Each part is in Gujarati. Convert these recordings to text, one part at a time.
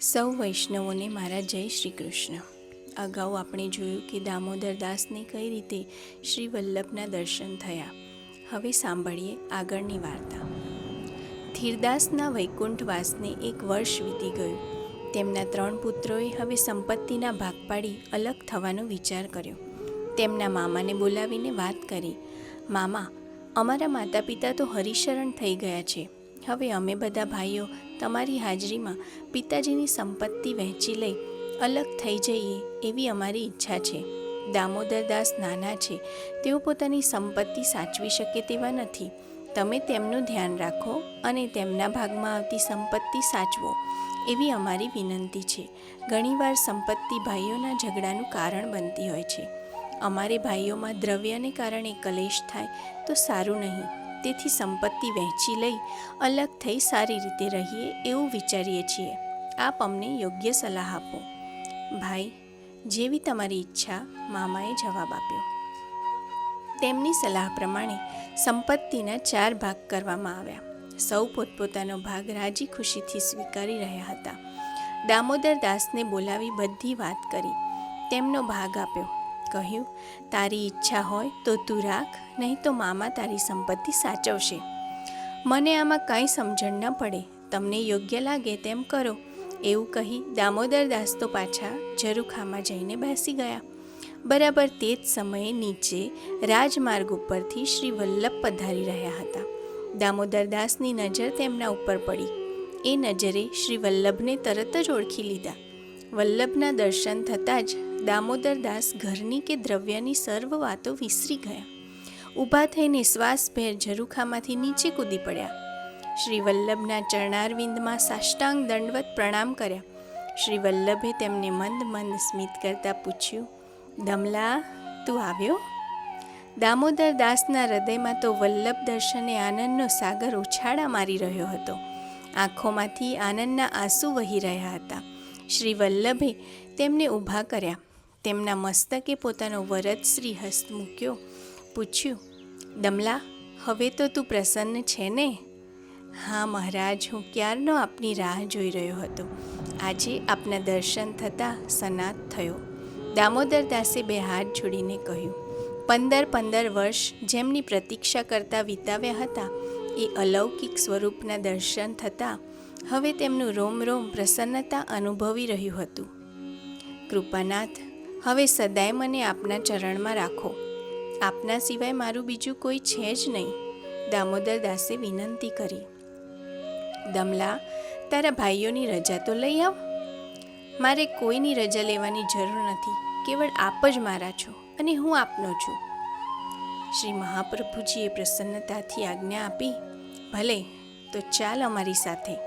સૌ વૈષ્ણવોને મારા જય શ્રી કૃષ્ણ. અગાઉ આપણે જોયું કે દામોદર દાસને કઈ રીતે શ્રી વલ્લભના દર્શન થયા. હવે સાંભળીએ આગળની વાર્તા. ધીરદાસના વૈકુંઠવાસને 1 વર્ષ વીતી ગયું. તેમના 3 પુત્રોએ હવે સંપત્તિના ભાગ પાડી અલગ થવાનો વિચાર કર્યો. તેમના મામાને બોલાવીને વાત કરી, મામા, અમારા માતા પિતા તો હરિશરણ થઈ ગયા છે. હવે અમે બધા ભાઈઓ તમારી હાજરીમાં પિતાજીની સંપત્તિ વહેંચી લઈ અલગ થઈ જઈએ એવી અમારી ઈચ્છા છે. દામોદરદાસ નાના છે, તેઓ પોતાની સંપત્તિ સાચવી શકે તેવા નથી. તમે તેમનું ધ્યાન રાખો અને તેમના ભાગમાં આવતી સંપત્તિ સાચવો એવી અમારી વિનંતી છે. ઘણીવાર સંપત્તિ ભાઈઓના ઝઘડાનું કારણ બનતી હોય છે. અમારે ભાઈઓમાં દ્રવ્યને કારણે કલેશ થાય તો સારું નહીં. તેથી સંપત્તિ વહેંચી લઈ અલગ થઈ સારી રીતે રહીએ એવું વિચારીએ છીએ. આપ અમને યોગ્ય સલાહ આપો. ભાઈ, જેવી તમારી ઈચ્છા, મામાએ જવાબ આપ્યો. તેમની સલાહ પ્રમાણે સંપત્તિના 4 ભાગ કરવામાં આવ્યા. સૌ પોતપોતાનો ભાગ રાજી ખુશીથી સ્વીકારી રહ્યા હતા. દામોદર દાસને બોલાવી બધી વાત કરી, તેમનો ભાગ આપ્યો. કહ્યું, તારી ઈચ્છા હોય તો તું રાખ, નહીં તો મામા તારી સંપત્તિ સાચવશે. મને આમાં કાંઈ સમજણ ન પડે, તમને યોગ્ય લાગે તેમ કરો એવું કહી દામોદર દાસ તો પાછા ઝરૂખામાં જઈને બેસી ગયા. બરાબર તે જ સમયે નીચે રાજમાર્ગ ઉપરથી શ્રી વલ્લભ પધારી રહ્યા હતા. દામોદર દાસની નજર તેમના ઉપર પડી. એ નજરે શ્રી વલ્લભને તરત જ ઓળખી લીધા. વલ્લભના દર્શન થતાં જ દામોદર દાસ ઘરની કે દ્રવ્યની સર્વ વાતો વિસરી ગયા. ઊભા થઈને શ્વાસભેર ઝરૂખામાંથી નીચે કૂદી પડ્યા. શ્રી વલ્લભના ચરણારવિંદમાં સાષ્ટાંગ દંડવત પ્રણામ કર્યા. શ્રી વલ્લભે તેમને મંદ મંદ સ્મિત કરતાં પૂછ્યું, દમલા, તું આવ્યો? દામોદર દાસના હૃદયમાં તો વલ્લભ દર્શને આનંદનો સાગર ઉછાળા મારી રહ્યો હતો. આંખોમાંથી આનંદના આંસુ વહી રહ્યા હતા. શ્રી વલ્લભે તેમને ઊભા કર્યા. તેમના મસ્તકે પોતાનો વરદશ્રી હસ્ત મૂક્યો. પૂછ્યું, દમલા, હવે તો તું પ્રસન્ન છે ને? હા મહારાજ, હું ક્યારનો આપની રાહ જોઈ રહ્યો હતો. આજે આપના દર્શન થતાં સનાત થયો. દામોદર દાસે 2 હાથ જોડીને કહ્યું, 15 વર્ષ જેમની પ્રતીક્ષા કરતાં વિતાવ્યા હતા, એ અલૌકિક સ્વરૂપના દર્શન થતાં હવે તેમનું રોમ રોમ પ્રસન્નતા અનુભવી રહ્યું હતું. કૃપાનાથ, હવે સદાય મને આપના ચરણમાં રાખો. આપના સિવાય મારું બીજું કોઈ છે જ નહીં. દામોદર દાસે વિનંતી કરી. દમલા, તારા ભાઈઓની રજા તો લઈ આવ. મારે કોઈની રજા લેવાની જરૂર નથી. કેવળ આપ જ મારા છો અને હું આપનો છું. શ્રી મહાપ્રભુજીએ પ્રસન્નતાથી આજ્ઞા આપી, ભલે, તો ચાલ અમારી સાથે.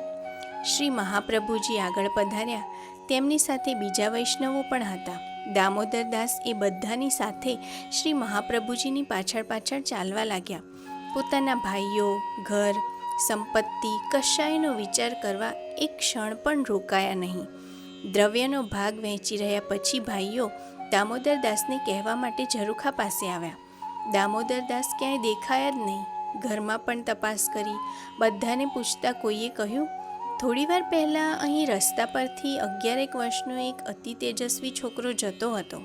શ્રી મહાપ્રભુજી આગળ પધાર્યા. તેમની સાથે બીજા વૈષ્ણવો પણ હતા. દામોદર દાસ એ બધાની સાથે શ્રી મહાપ્રભુજીની પાછળ પાછળ ચાલવા લાગ્યા. પોતાના ભાઈઓ, ઘર, સંપત્તિ કશાયનો વિચાર કરવા એક ક્ષણ પણ રોકાયા નહીં. દ્રવ્યનો ભાગ વહેંચી રહ્યા પછી ભાઈઓ દામોદર દાસને કહેવા માટે ઝરૂખા પાસે આવ્યા. દામોદર દાસ ક્યાંય દેખાયા જ નહીં. ઘરમાં પણ તપાસ કરી. બધાને પૂછતા કોઈએ કહ્યું, થોડીવાર પહેલાં અહીં રસ્તા પરથી 11 વર્ષનો એક અતિ તેજસ્વી છોકરો જતો હતો.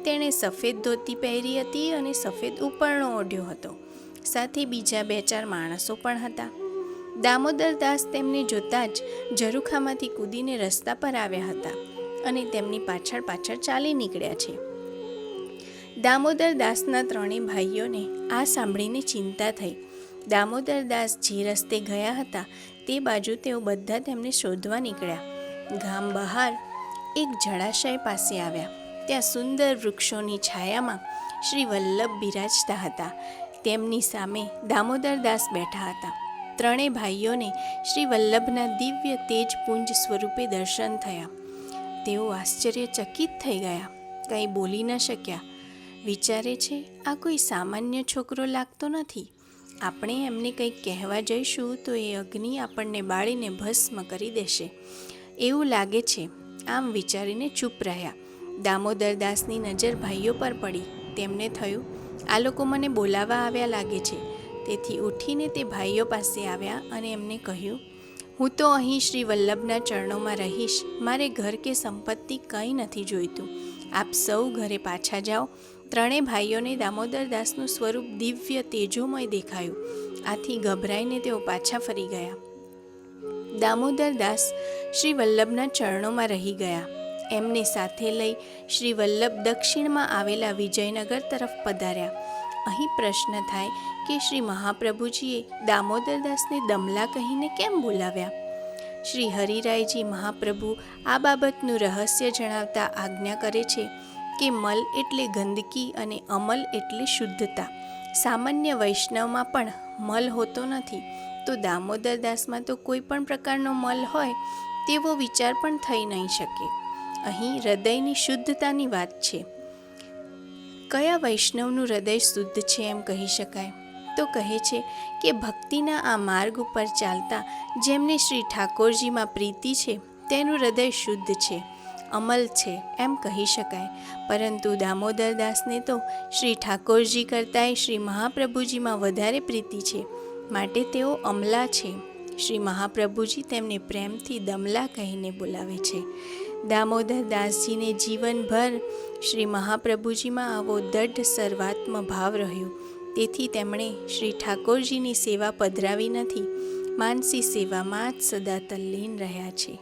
તેણે સફેદ ધોતી પહેરી હતી અને સફેદ ઉપરણો ઓઢ્યો હતો. સાથે બીજા 2-4 માણસો પણ હતા. દામોદર દાસ તેમને જોતાં જ ઝરૂખામાંથી કૂદીને રસ્તા પર આવ્યા હતા અને તેમની પાછળ પાછળ ચાલી નીકળ્યા છે. દામોદર દાસના 3 ભાઈઓને આ સાંભળીને ચિંતા થઈ. દામોદર દાસ જે રસ્તે ગયા હતા તે બાજુ તેઓ બધા તેમને શોધવા નીકળ્યા. ગામ બહાર એક જળાશય પાસે આવ્યા. ત્યાં સુંદર વૃક્ષોની છાયામાં શ્રી વલ્લભ બિરાજતા હતા. તેમની સામે દામોદર દાસ બેઠા હતા. 3 ભાઈઓને શ્રી વલ્લભના દિવ્ય તેજપુંજ સ્વરૂપે દર્શન થયા. તેઓ આશ્ચર્યચકિત થઈ ગયા. કંઈ બોલી ન શક્યા. વિચારે છે, આ કોઈ સામાન્ય છોકરો લાગતો નથી. આપણે એમને કંઈક કહેવા જઈશું તો એ અગ્નિ આપણને બાળીને ભસ્મ કરી દેશે એવું લાગે છે. આમ વિચારીને ચૂપ રહ્યા. દામોદર દાસની નજર ભાઈઓ પર પડી. તેમને થયું, આ લોકો મને બોલાવવા આવ્યા લાગે છે. તેથી ઉઠીને તે ભાઈઓ પાસે આવ્યા અને એમને કહ્યું, હું તો અહીં શ્રી વલ્લભના ચરણોમાં રહીશ. મારે ઘર કે સંપત્તિ કંઈ નથી જોઈતું. આપ સૌ ઘરે પાછા જાઓ. ત્રણેય ભાઈઓને દામોદરદાસનું સ્વરૂપ દિવ્ય તેજોમય દેખાયું. આથી ગભરાઈને તેઓ પાછા ફરી ગયા. દામોદરદાસ શ્રી વલ્લભના ચરણોમાં રહી ગયા. એમને સાથે લઈ શ્રી વલ્લભ દક્ષિણમાં આવેલા વિજયનગર તરફ પધાર્યા. અહીં પ્રશ્ન થાય કે શ્રી મહાપ્રભુજીએ દામોદરદાસને દમલા કહીને કેમ બોલાવ્યા? શ્રી હરિરાયજી મહાપ્રભુ આ બાબતનું રહસ્ય જણાવતા આજ્ઞા કરે છે કે મલ એટલે ગંદકી અને અમલ એટલે શુદ્ધતા. સામાન્ય વૈષ્ણવમાં પણ મલ હોતો નથી, તો દામોદરદાસમાં તો કોઈ પણ પ્રકારનો મલ હોય તેવો વિચાર પણ થઈ નહીં શકે. અહીં હૃદયની શુદ્ધતાની વાત છે. કયા વૈષ્ણવનું હૃદય શુદ્ધ છે એમ કહી શકાય? તો કહે છે કે ભક્તિના આ માર્ગ ઉપર ચાલતા જેમને શ્રી ઠાકોરજીમાં પ્રીતિ છે તેનું હૃદય શુદ્ધ છે, અમલ છે એમ કહી શકાય. પરંતુ દામોદરદાસને તો શ્રી ઠાકોરજી કરતાંય શ્રી મહાપ્રભુજીમાં વધારે પ્રીતિ છે, માટે તેઓ અમલા છે. શ્રી મહાપ્રભુજી તેમને પ્રેમથી દમલા કહીને બોલાવે છે. દામોદરદાસજીને જીવનભર શ્રી મહાપ્રભુજીમાં આવો દઢ સર્વાત્મ ભાવ રહ્યો. તેથી તેમણે શ્રી ઠાકોરજીની સેવા પધરાવી નથી, માનસી સેવામાં જ સદા તલ્લીન રહ્યા છે.